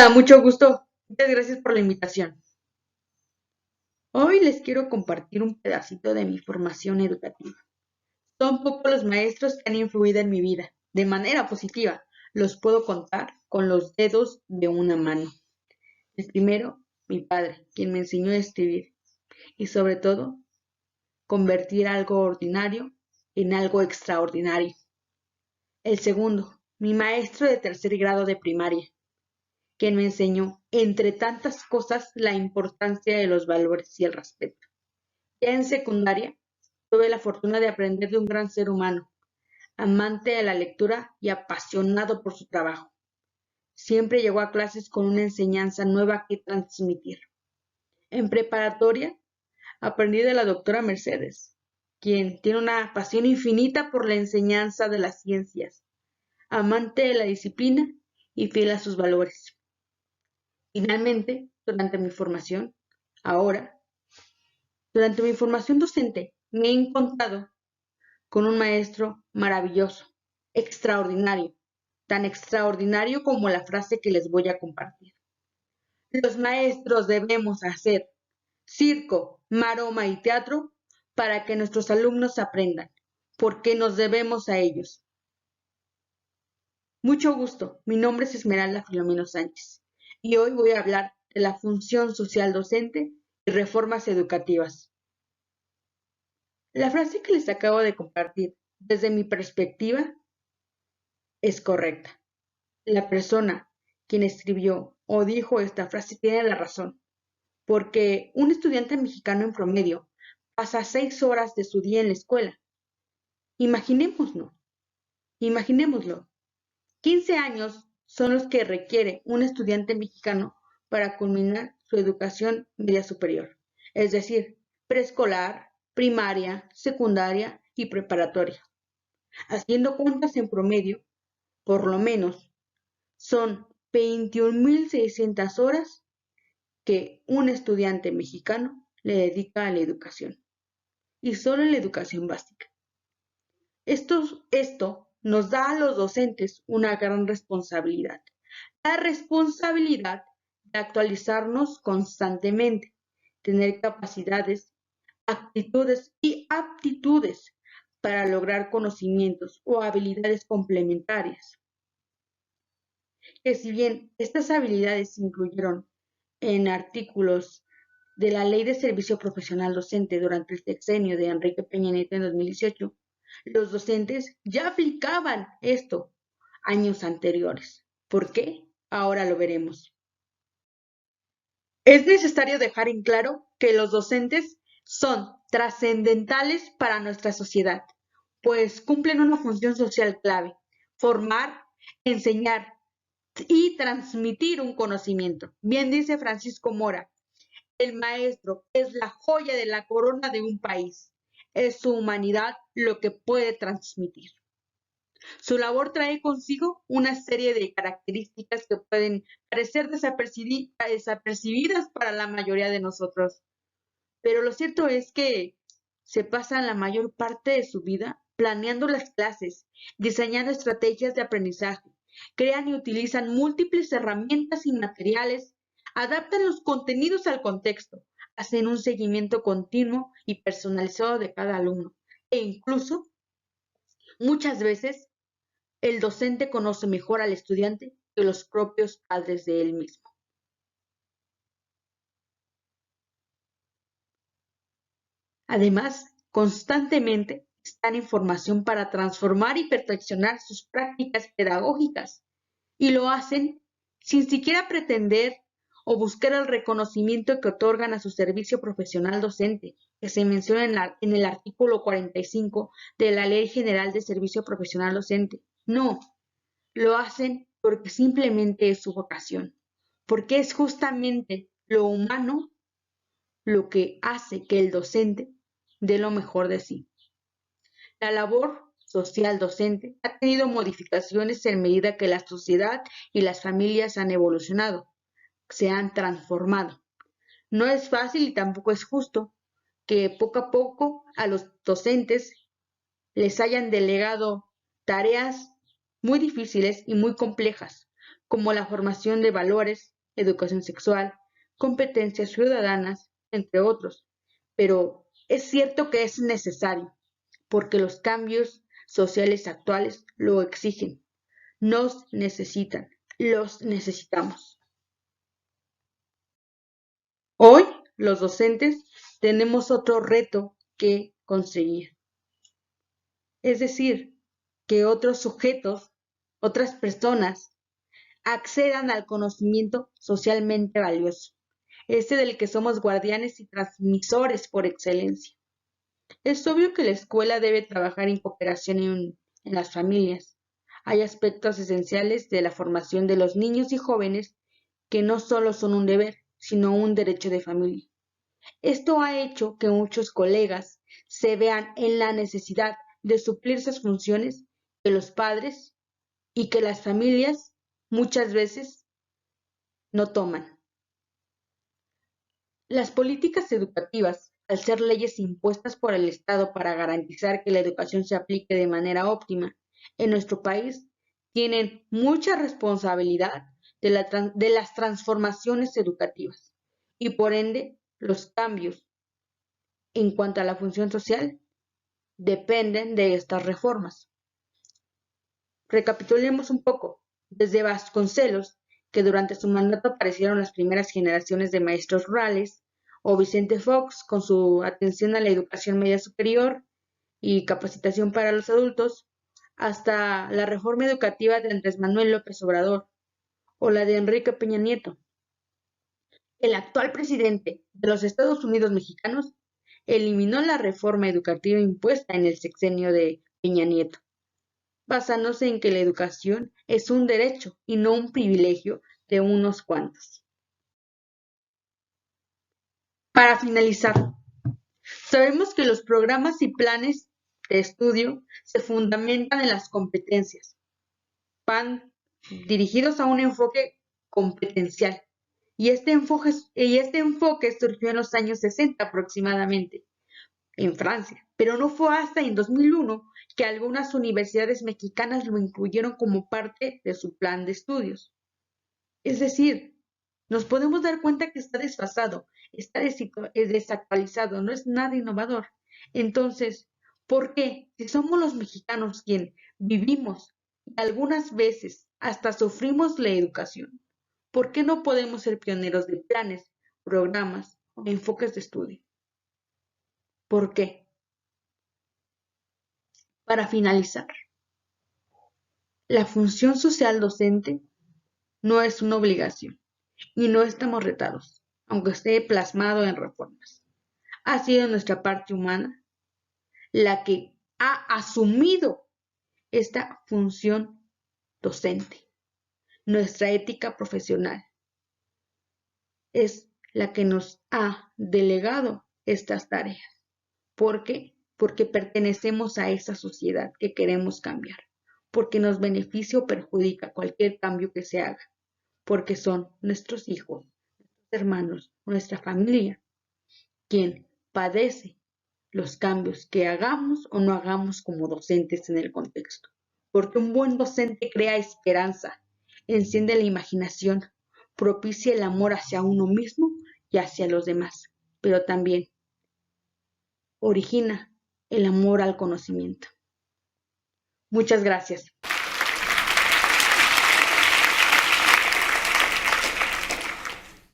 Hola, mucho gusto. Muchas gracias por la invitación. Hoy les quiero compartir un pedacito de mi formación educativa. Son pocos los maestros que han influido en mi vida, de manera positiva. Los puedo contar con los dedos de una mano. El primero, mi padre, quien me enseñó a escribir y sobre todo, convertir algo ordinario en algo extraordinario. El segundo, mi maestro de tercer grado de primaria, quien me enseñó, entre tantas cosas, la importancia de los valores y el respeto. Ya en secundaria, tuve la fortuna de aprender de un gran ser humano, amante de la lectura y apasionado por su trabajo. Siempre llegó a clases con una enseñanza nueva que transmitir. En preparatoria, aprendí de la doctora Mercedes, quien tiene una pasión infinita por la enseñanza de las ciencias, amante de la disciplina y fiel a sus valores. Finalmente, ahora, durante mi formación docente, me he encontrado con un maestro maravilloso, extraordinario, tan extraordinario como la frase que les voy a compartir. Los maestros debemos hacer circo, maroma y teatro para que nuestros alumnos aprendan, porque nos debemos a ellos. Mucho gusto, mi nombre es Esmeralda Filomeno Sánchez y hoy voy a hablar de la función social docente y reformas educativas. La frase que les acabo de compartir, desde mi perspectiva, es correcta. La persona quien escribió o dijo esta frase tiene la razón, porque un estudiante mexicano en promedio pasa 6 horas de su día en la escuela. Imaginémoslo, imaginémoslo. 15 años son los que requiere un estudiante mexicano para culminar su educación media superior, es decir, preescolar, primaria, secundaria y preparatoria. Haciendo cuentas en promedio, por lo menos, son 21.600 horas que un estudiante mexicano le dedica a la educación, y solo en la educación básica. Esto nos da a los docentes una gran responsabilidad, la responsabilidad de actualizarnos constantemente, tener capacidades, actitudes y aptitudes para lograr conocimientos o habilidades complementarias, que si bien estas habilidades se incluyeron en artículos de la Ley de Servicio Profesional Docente durante el sexenio de Enrique Peña Nieto en 2018, los docentes ya aplicaban esto años anteriores. ¿Por qué? Ahora lo veremos. Es necesario dejar en claro que los docentes son trascendentales para nuestra sociedad, pues cumplen una función social clave: formar, enseñar y transmitir un conocimiento. Bien dice Francisco Mora: el maestro es la joya de la corona de un país. Es su humanidad lo que puede transmitir. Su labor trae consigo una serie de características que pueden parecer desapercibidas para la mayoría de nosotros, pero lo cierto es que se pasan la mayor parte de su vida planeando las clases, diseñando estrategias de aprendizaje, crean y utilizan múltiples herramientas y materiales, adaptan los contenidos al contexto, hacen un seguimiento continuo y personalizado de cada alumno e incluso muchas veces el docente conoce mejor al estudiante que los propios padres de él mismo. Además, constantemente están en formación para transformar y perfeccionar sus prácticas pedagógicas, y lo hacen sin siquiera pretender o buscar el reconocimiento que otorgan a su servicio profesional docente, que se menciona en el artículo 45 de la Ley General de Servicio Profesional Docente. No, lo hacen porque simplemente es su vocación, porque es justamente lo humano lo que hace que el docente dé lo mejor de sí. La labor social docente ha tenido modificaciones en medida que la sociedad y las familias han evolucionado, se han transformado. No es fácil y tampoco es justo que poco a poco a los docentes les hayan delegado tareas muy difíciles y muy complejas, como la formación de valores, educación sexual, competencias ciudadanas, entre otros. Pero es cierto que es necesario, porque los cambios sociales actuales lo exigen. Nos necesitan, los necesitamos. Hoy, los docentes, tenemos otro reto que conseguir. Es decir, que otros sujetos, otras personas, accedan al conocimiento socialmente valioso, este del que somos guardianes y transmisores por excelencia. Es obvio que la escuela debe trabajar en cooperación en las familias. Hay aspectos esenciales de la formación de los niños y jóvenes que no solo son un deber, sino un derecho de familia. Esto ha hecho que muchos colegas se vean en la necesidad de suplir esas funciones que los padres y que las familias muchas veces no toman. Las políticas educativas, al ser leyes impuestas por el Estado para garantizar que la educación se aplique de manera óptima en nuestro país, tienen mucha responsabilidad de las transformaciones educativas y por ende los cambios en cuanto a la función social dependen de estas reformas. Recapitulemos un poco. Desde Vasconcelos, que durante su mandato aparecieron las primeras generaciones de maestros rurales, o Vicente Fox, con su atención a la educación media superior y capacitación para los adultos, hasta la reforma educativa de Andrés Manuel López Obrador, o la de Enrique Peña Nieto. El actual presidente de los Estados Unidos mexicanos eliminó la reforma educativa impuesta en el sexenio de Peña Nieto, basándose en que la educación es un derecho y no un privilegio de unos cuantos. Para finalizar, sabemos que los programas y planes de estudio se fundamentan en las competencias, van dirigidos a un enfoque competencial, y este enfoque surgió en los años 60 aproximadamente en Francia, pero no fue hasta en 2001 que algunas universidades mexicanas lo incluyeron como parte de su plan de estudios. Es decir, nos podemos dar cuenta que está desfasado, está desactualizado, no es nada innovador. Entonces, ¿por qué? Si somos los mexicanos quienes vivimos y algunas veces hasta sufrimos la educación, ¿por qué no podemos ser pioneros de planes, programas o enfoques de estudio? ¿Por qué? Para finalizar, la función social docente no es una obligación y no estamos retados, aunque esté plasmado en reformas. Ha sido nuestra parte humana la que ha asumido esta función docente. Nuestra ética profesional es la que nos ha delegado estas tareas. ¿Por qué? Porque pertenecemos a esa sociedad que queremos cambiar, porque nos beneficia o perjudica cualquier cambio que se haga, porque son nuestros hijos, nuestros hermanos, nuestra familia, quien padece los cambios que hagamos o no hagamos como docentes en el contexto. Porque un buen docente crea esperanza, enciende la imaginación, propicia el amor hacia uno mismo y hacia los demás, pero también origina el amor al conocimiento. Muchas gracias.